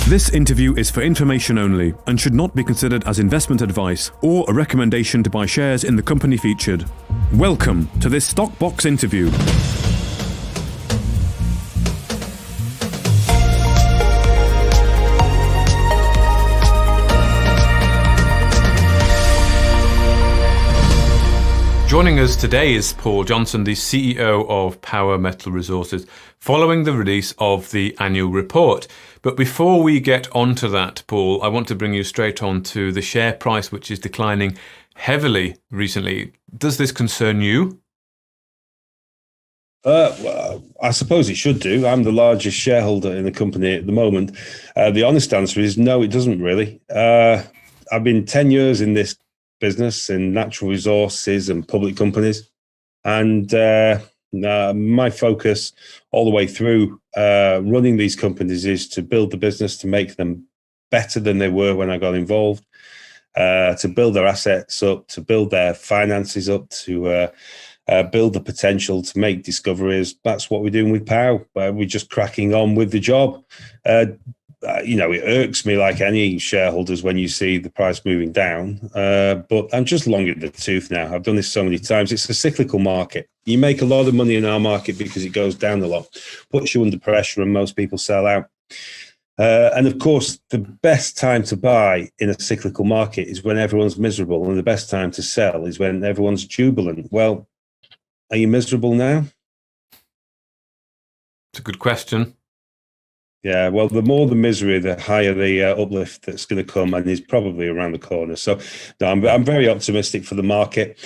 This interview is for information only and should not be considered as investment advice or a recommendation to buy shares in the company featured. Welcome to this Stock Box interview. Joining us today is Paul Johnson, the CEO of Power Metal Resources, following the release of the annual report. But before we get onto that, Paul, I want to bring you straight on to the share price, which is declining heavily recently. Does this concern you? Well, I suppose it should do. I'm the largest shareholder in the company at the moment. The honest answer is no, it doesn't really. I've been 10 years in this business in natural resources and public companies. And my focus all the way through running these companies is to build the business, to make them better than they were when I got involved, to build their assets up, to build their finances up, to build the potential to make discoveries. That's what we're doing with Pow. We're just cracking on with the job. It irks me like any shareholders when you see the price moving down, but I'm just long in the tooth now. I've done this so many times. It's a cyclical market. You make a lot of money in our market because it goes down a lot, puts you under pressure, and most people sell out. And of course, the best time to buy in a cyclical market is when everyone's miserable, and the best time to sell is when everyone's jubilant. Well, are you miserable now? It's a good question. Yeah, well, the more the misery, the higher the uplift that's going to come, and is probably around the corner. So, no, I'm very optimistic for the market.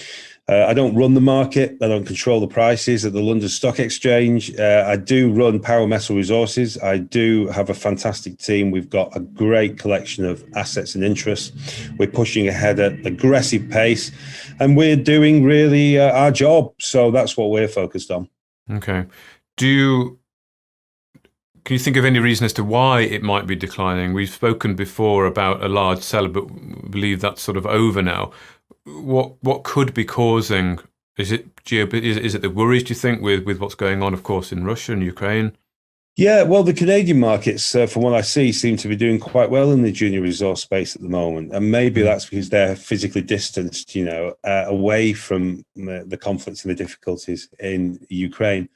I don't run the market. I don't control the prices at the London Stock Exchange. I do run Power Metal Resources. I do have a fantastic team. We've got a great collection of assets and interests. We're pushing ahead at aggressive pace, and we're doing really our job. So that's what we're focused on. Okay. Can you think of any reason as to why it might be declining? We've spoken before about a large seller, but we believe that's sort of over now. What could be causing? Is it the worries, do you think, with what's going on, of course, in Russia and Ukraine? Yeah, well, the Canadian markets, from what I see, seem to be doing quite well in the junior resource space at the moment. And maybe that's because they're physically distanced, away from the conflicts and the difficulties in Ukraine.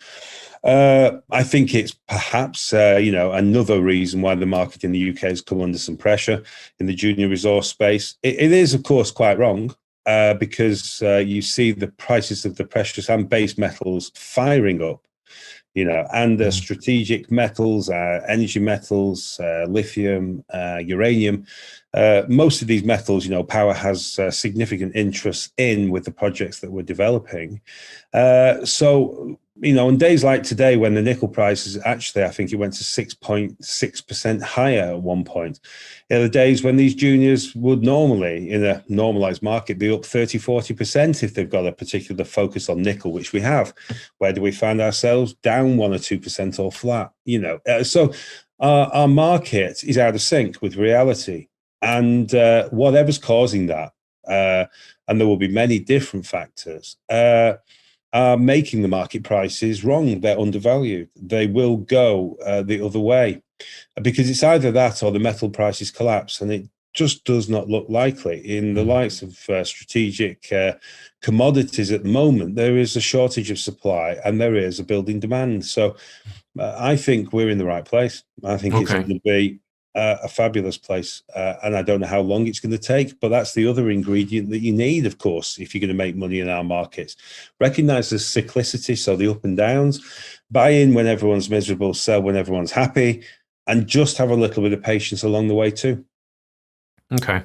I think it's perhaps, another reason why the market in the UK has come under some pressure in the junior resource space. It is, of course, quite wrong because you see the prices of the precious and base metals firing up. And the strategic metals, energy metals, lithium, uranium, most of these metals, Power has significant interest in with the projects that we're developing. On days like today, when the nickel price is actually, I think it went to 6.6% higher at one point. The days when these juniors would normally, in a normalized market, be up 30, 40% if they've got a particular focus on nickel, which we have. Where do we find ourselves? Down 1 or 2% or flat, So our market is out of sync with reality. And whatever's causing that, and there will be many different factors, are making the market prices wrong. They're undervalued. They will go the other way because it's either that or the metal prices collapse, and it just does not look likely. In the likes of strategic commodities at the moment, there is a shortage of supply and there is a building demand. So I think we're in the right place. I think it's going to be a fabulous place, and I don't know how long it's going to take, but that's the other ingredient that you need, of course, if you're going to make money in our markets. Recognize the cyclicity, so the up and downs, buy in when everyone's miserable, sell when everyone's happy, and just have a little bit of patience along the way too. Okay.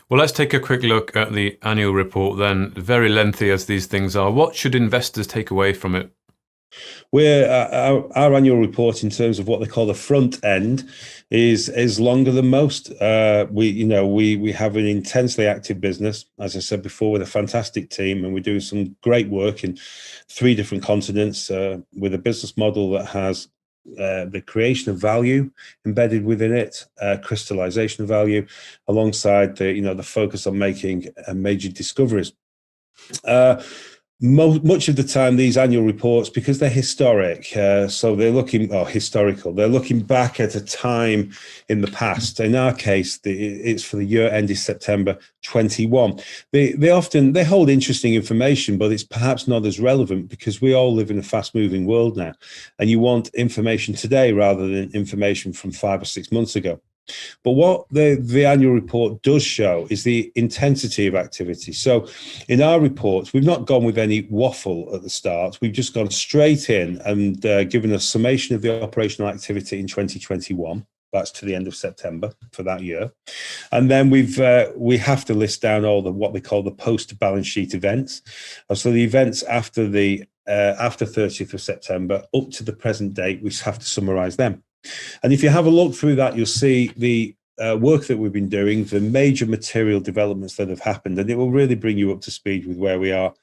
Well, let's take a quick look at the annual report then. Very lengthy as these things are. What should investors take away from it? Our annual report, in terms of what they call the front end, is longer than most. We have an intensely active business, as I said before, with a fantastic team, and we're doing some great work in 3 different continents with a business model that has the creation of value embedded within it, crystallization of value, alongside the focus on making major discoveries. Much of the time, these annual reports, because they're historic, so they're historical. They're looking back at a time in the past. In our case, it's for the year ended September 21. They hold interesting information, but it's perhaps not as relevant because we all live in a fast-moving world now, and you want information today rather than information from 5 or 6 months ago. But what the annual report does show is the intensity of activity. So in our reports, we've not gone with any waffle at the start. We've just gone straight in and given a summation of the operational activity in 2021. That's to the end of September for that year. And then we have to list down all what we call the post-balance sheet events. So the events after 30th of September up to the present date, we have to summarize them. And if you have a look through that, you'll see the work that we've been doing, the major material developments that have happened, and it will really bring you up to speed with where we are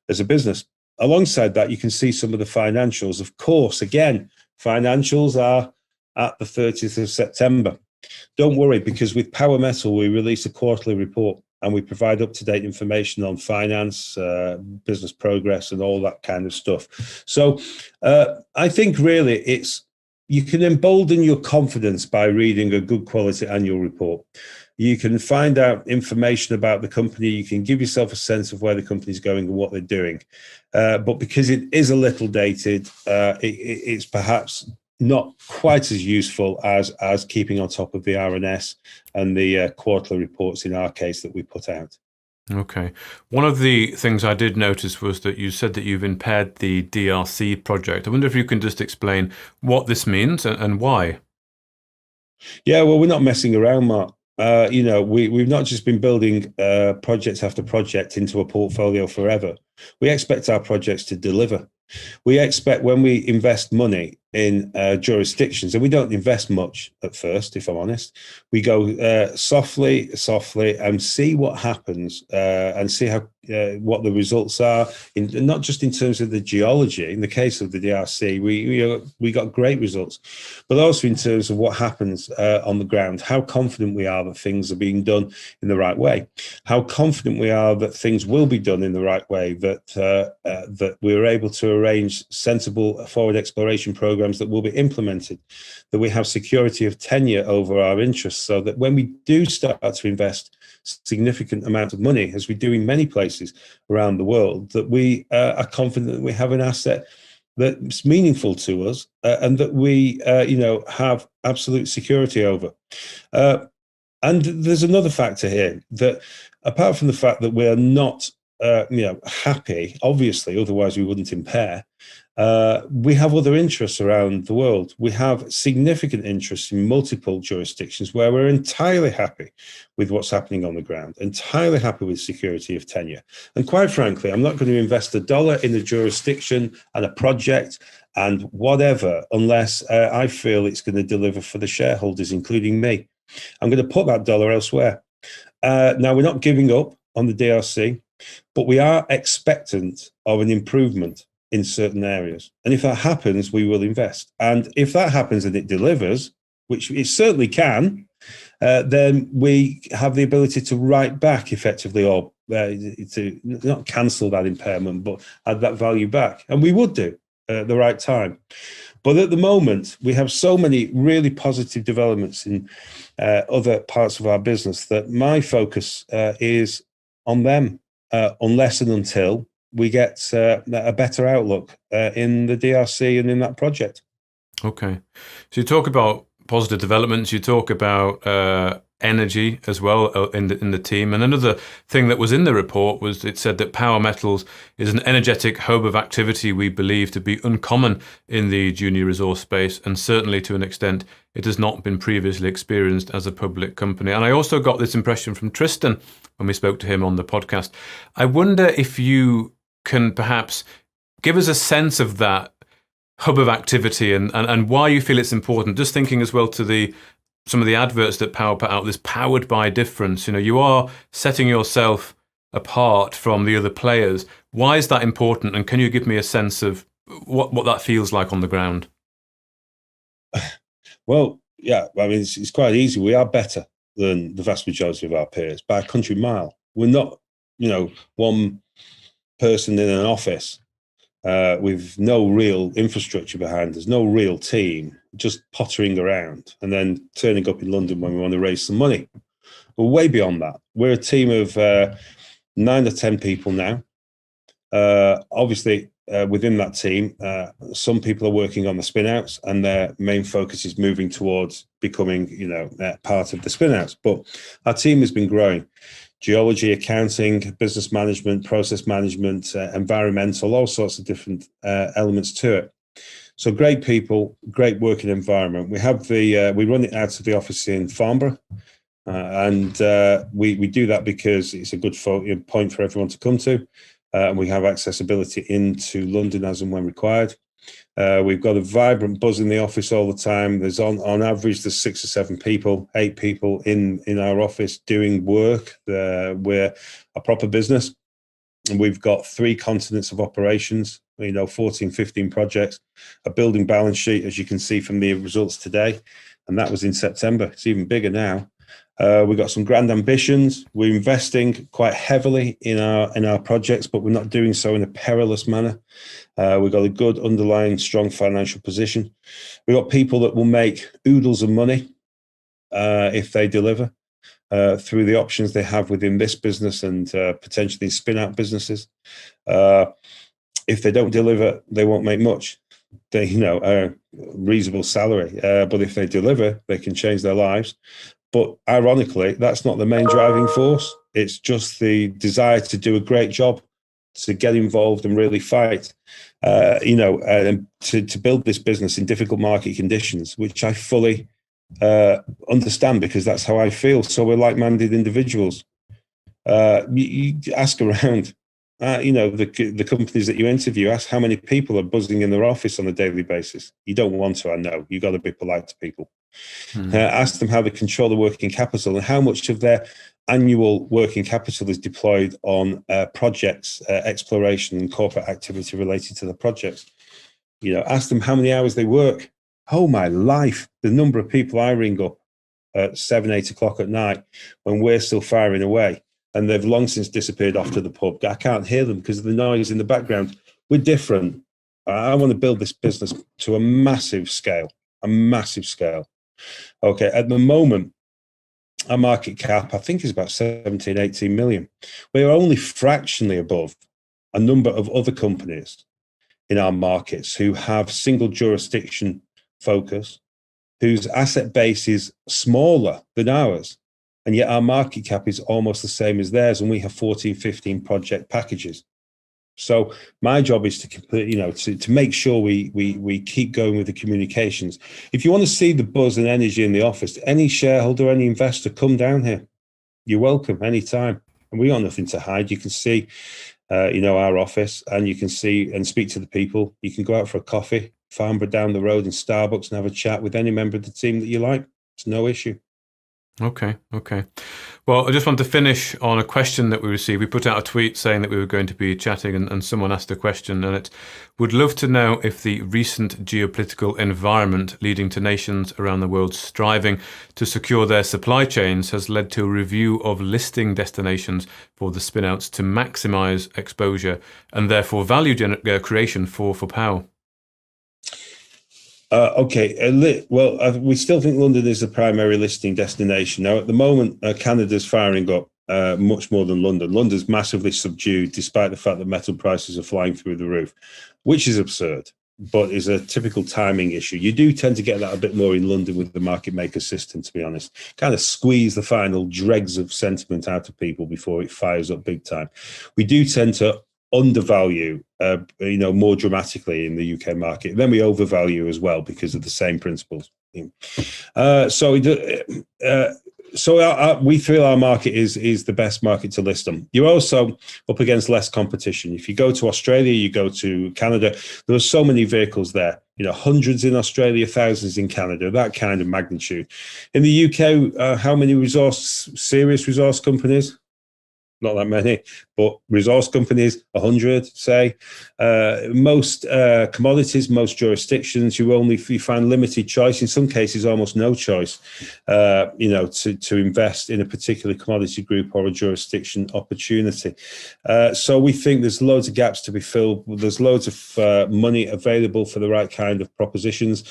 as a business. Alongside that, you can see some of the financials. Of course, again, financials are at the 30th of September. Don't worry, because with Power Metal, we release a quarterly report and we provide up-to-date information on finance, business progress, and all that kind of stuff. So I think really you can embolden your confidence by reading a good quality annual report. You can find out information about the company. You can give yourself a sense of where the company's going and what they're doing. But because it is a little dated, it's perhaps not quite as useful as keeping on top of the RNS and the quarterly reports in our case that we put out. Okay. One of the things I did notice was that you said that you've impaired the DRC project. I wonder if you can just explain what this means and why. Yeah, well, we're not messing around, Mark. We've not just been building project after project into a portfolio forever. We expect our projects to deliver. We expect when we invest money in jurisdictions, and we don't invest much at first, if I'm honest, we go softly and see what happens and see what the results are, not just in terms of the geology. In the case of the DRC, we got great results, but also in terms of what happens on the ground, how confident we are that things are being done in the right way, how confident we are that things will be done in the right way, that we're able to arrange sensible forward exploration programs that will be implemented, that we have security of tenure over our interests, so that when we do start to invest significant amount of money, as we do in many places around the world, that we are confident that we have an asset that's meaningful to us and that we have absolute security over. And there's another factor here, that apart from the fact that we are not happy, obviously, otherwise we wouldn't impair, we have other interests around the world. We have significant interests in multiple jurisdictions where we're entirely happy with what's happening on the ground, entirely happy with security of tenure. And quite frankly, I'm not going to invest $1 in a jurisdiction and a project and whatever unless I feel it's going to deliver for the shareholders, including me. I'm going to put that dollar elsewhere. Now, we're not giving up on the DRC, but we are expectant of an improvement in certain areas. And if that happens, we will invest. And if that happens and it delivers, which it certainly can, then we have the ability to write back effectively, or to not cancel that impairment, but add that value back. And we would do at the right time. But at the moment, we have so many really positive developments in other parts of our business that my focus is on them, unless and until we get a better outlook in the DRC and in that project. Okay. So you talk about positive developments, you talk about energy as well in the team. And another thing that was in the report was it said that Power Metals is an energetic hub of activity we believe to be uncommon in the junior resource space, and certainly to an extent it has not been previously experienced as a public company. And I also got this impression from Tristan when we spoke to him on the podcast. I wonder if you can perhaps give us a sense of that hub of activity and why you feel it's important. Just thinking as well to some of the adverts that Power put out, this powered by difference. You are setting yourself apart from the other players. Why is that important? And can you give me a sense of what that feels like on the ground? Well, yeah, I mean, it's quite easy. We are better than the vast majority of our peers by a country mile. We're not, one person in an office with no real infrastructure behind us, no real team, just pottering around and then turning up in London when we want to raise some money. We're way beyond that. We're a team of 9 or 10 people now. Obviously, within that team, some people are working on the spin-outs and their main focus is moving towards becoming, part of the spin-outs. But our team has been growing. Geology, accounting, business management, process management, environmental, all sorts of different elements to it. So great people, great working environment. We have we run it out of the office in Farnborough. And we do that because it's a good point for everyone to come to. And we have accessibility into London as and when required. We've got a vibrant buzz in the office all the time. There's on average, there's 6 or 7 people, 8 people in our office doing work. We're a proper business. And we've got 3 continents of operations, 14, 15 projects, a building balance sheet, as you can see from the results today. And that was in September. It's even bigger now. We've got some grand ambitions. We're investing quite heavily in our projects, but we're not doing so in a perilous manner. We've got a good underlying strong financial position. We've got people that will make oodles of money if they deliver through the options they have within this business and potentially spin-out businesses. If they don't deliver, they won't make much. They, a reasonable salary. But if they deliver, they can change their lives. But ironically, that's not the main driving force. It's just the desire to do a great job, to get involved and really fight, and to build this business in difficult market conditions, which I fully understand because that's how I feel. So we're like-minded individuals. You ask around, the companies that you interview, ask how many people are buzzing in their office on a daily basis. You don't want to, I know. You've got to be polite to people. Ask them how they control the working capital and how much of their annual working capital is deployed on projects, exploration and corporate activity related to the projects. Ask them how many hours they work. Oh, my life. The number of people I ring up at 7, 8 o'clock at night when we're still firing away and they've long since disappeared off to the pub. I can't hear them because of the noise in the background. We're different. I want to build this business to a massive scale. Okay, at the moment, our market cap, I think, is about 17, 18 million. We're only fractionally above a number of other companies in our markets who have single jurisdiction focus, whose asset base is smaller than ours. And yet our market cap is almost the same as theirs. And we have 14, 15 project packages. So my job is to complete, to make sure we keep going with the communications. If you want to see the buzz and energy in the office, any shareholder, any investor, come down here. You're welcome anytime. And we got nothing to hide. You can see, our office, and you can see and speak to the people. You can go out for a coffee, Farnborough down the road in Starbucks, and have a chat with any member of the team that you like. It's no issue. Okay. Well, I just want to finish on a question that we received. We put out a tweet saying that we were going to be chatting, and someone asked a question, and it would love to know if the recent geopolitical environment leading to nations around the world striving to secure their supply chains has led to a review of listing destinations for the spinouts to maximize exposure and therefore value creation for Power. We still think London is the primary listing destination. Now, at the moment, Canada's firing up much more than London. London's massively subdued, despite the fact that metal prices are flying through the roof, which is absurd, but is a typical timing issue. You do tend to get that a bit more in London with the market maker system, to be honest. Kind of squeeze the final dregs of sentiment out of people before it fires up big time. We do tend to undervalue, more dramatically in the UK market. Then we overvalue as well because of the same principles. We feel our market is the best market to list them. You're also up against less competition. If you go to Australia, you go to Canada, there are so many vehicles there. Hundreds in Australia, thousands in Canada, that kind of magnitude. In the UK, how many serious resource companies? not that many, but resource companies, 100, say. Most commodities, most jurisdictions, you find limited choice, in some cases almost no choice, to invest in a particular commodity group or a jurisdiction opportunity. So we think there's loads of gaps to be filled. There's loads of money available for the right kind of propositions.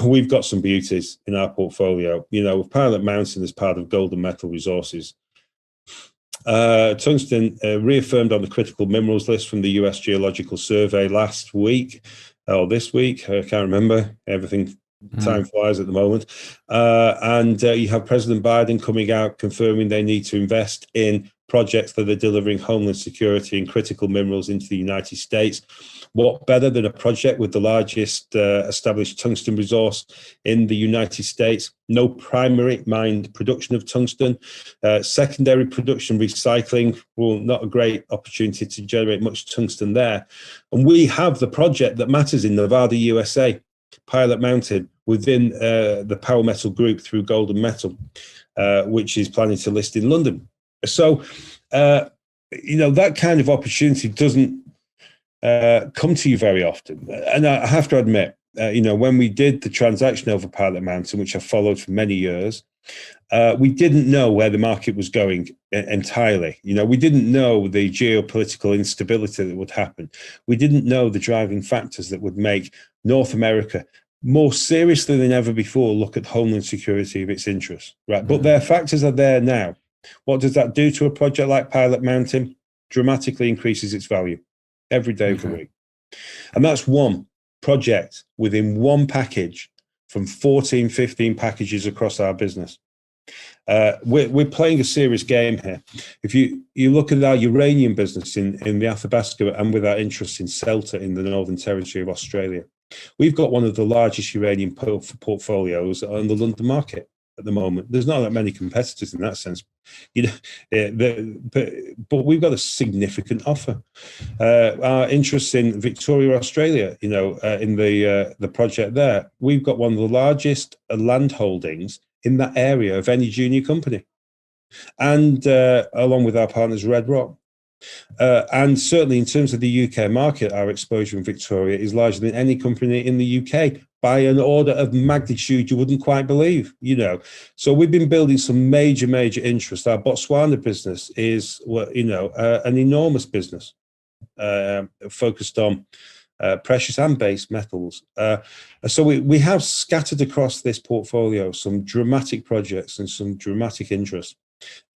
We've got some beauties in our portfolio. With Pilot Mountain as part of Golden Metal Resources. Tungsten reaffirmed on the critical minerals list from the US Geological Survey last week, or this week, I can't remember. Everything, time flies at the moment. And you have President Biden coming out confirming they need to invest in projects that are delivering homeland security and critical minerals into the United States. What better than a project with the largest established tungsten resource in the United States? No primary mined production of tungsten. Secondary production recycling, well, not a great opportunity to generate much tungsten there. And we have the project that matters in Nevada, USA, Pilot Mountain, within the Power Metal Group through Golden Metal, which is planning to list in London. So, that kind of opportunity doesn't come to you very often. And I have to admit, when we did the transaction over Pilot Mountain, which I followed for many years, we didn't know where the market was going entirely. We didn't know the geopolitical instability that would happen. We didn't know the driving factors that would make North America more seriously than ever before look at homeland security of its interests. Right, but their factors are there now. What does that do to a project like Pilot Mountain? Dramatically increases its value every day of the week. And that's one project within one package from 14, 15 packages across our business. We're playing a serious game here. If you look at our uranium business in the Athabasca and with our interest in CELTA in the Northern Territory of Australia, we've got one of the largest uranium portfolios on the London market at the moment. There's not that many competitors in that sense, but we've got a significant offer. Our interest in Victoria, Australia, in the project there, we've got one of the largest land holdings in that area of any junior company, and along with our partners Red Rock. And certainly in terms of the UK market, our exposure in Victoria is larger than any company in the UK by an order of magnitude you wouldn't quite believe, So we've been building some major interest. Our Botswana business is, an enormous business focused on precious and base metals. So we have scattered across this portfolio some dramatic projects and some dramatic interest.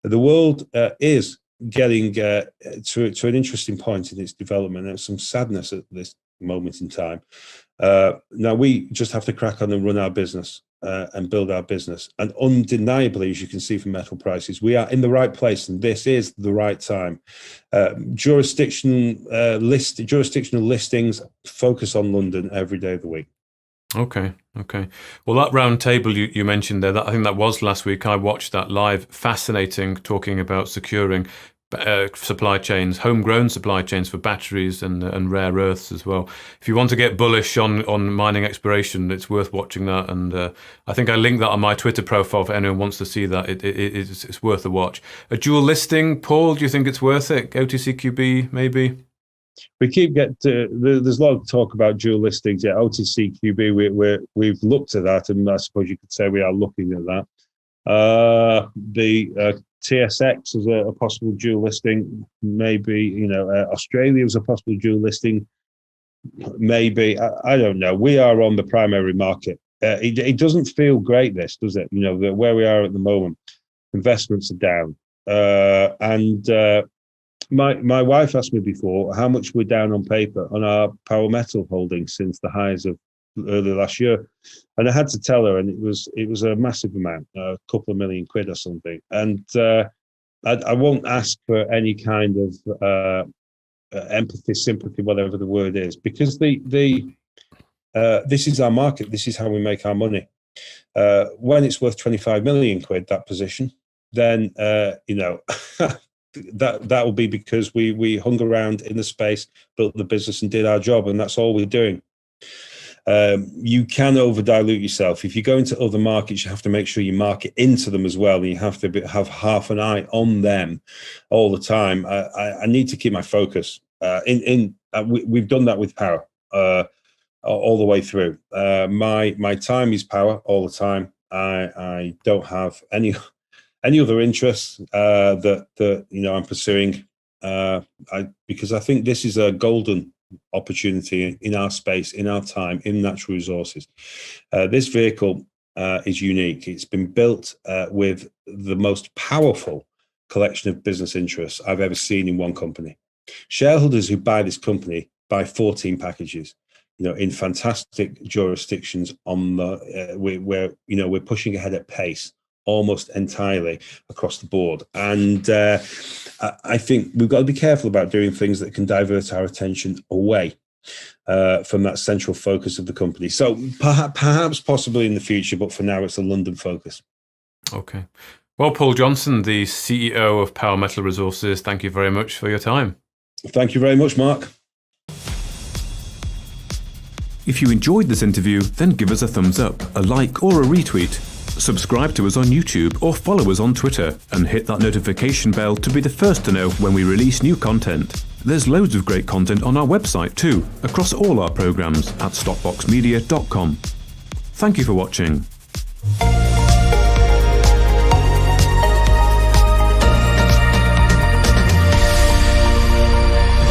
The world is getting to an interesting point in its development. There's some sadness at this moment in time. Now we just have to crack on and run our business and build our business. And undeniably, as you can see from metal prices, we are in the right place, and this is the right time. Jurisdictional listings focus on London every day of the week. Okay. Well, that round table you mentioned there, I think that was last week. I watched that live. Fascinating, talking about securing supply chains, homegrown supply chains for batteries and rare earths as well. If you want to get bullish on mining exploration, it's worth watching that. And I think I linked that on my Twitter profile for anyone who wants to see that. It's worth a watch. A dual listing, Paul, do you think it's worth it? OTCQB, maybe? We keep there's a lot of talk about dual listings. Yeah, OTCQB, we've looked at that, and I suppose you could say we are looking at that. The TSX is a possible dual listing, maybe. Australia was a possible dual listing, maybe. I don't know. We are on the primary market. It doesn't feel great, this, does it? Where we are at the moment, investments are down, and my wife asked me before how much we're down on paper on our power metal holdings since the highs of early last year, and I had to tell her, and it was a massive amount, a couple of million quid or something. And I won't ask for any kind of empathy, sympathy, whatever the word is, because this is our market. This is how we make our money. When it's worth 25 million quid, that position, then that will be because we hung around in the space, built the business, and did our job, and that's all we're doing. You can over dilute yourself. If you go into other markets, you have to make sure you market into them as well. And you have to have half an eye on them all the time. I need to keep my focus. We've done that with power all the way through. My time is power all the time. I don't have any other interests that I'm pursuing. Because I think this is a golden opportunity in our space, in our time, in natural resources. This vehicle is unique. It's been built with the most powerful collection of business interests I've ever seen in one company. Shareholders who buy this company buy 14 packages, in fantastic jurisdictions on the where we're pushing ahead at pace almost entirely across the board. And I think we've got to be careful about doing things that can divert our attention away from that central focus of the company. So perhaps possibly in the future, but for now it's a London focus. Okay. Well, Paul Johnson, the CEO of Power Metal Resources, thank you very much for your time. Thank you very much, Mark. If you enjoyed this interview, then give us a thumbs up, a like or a retweet. Subscribe to us on YouTube or follow us on Twitter and hit that notification bell to be the first to know when we release new content. There's loads of great content on our website too, across all our programs at stopboxmedia.com. Thank you for watching.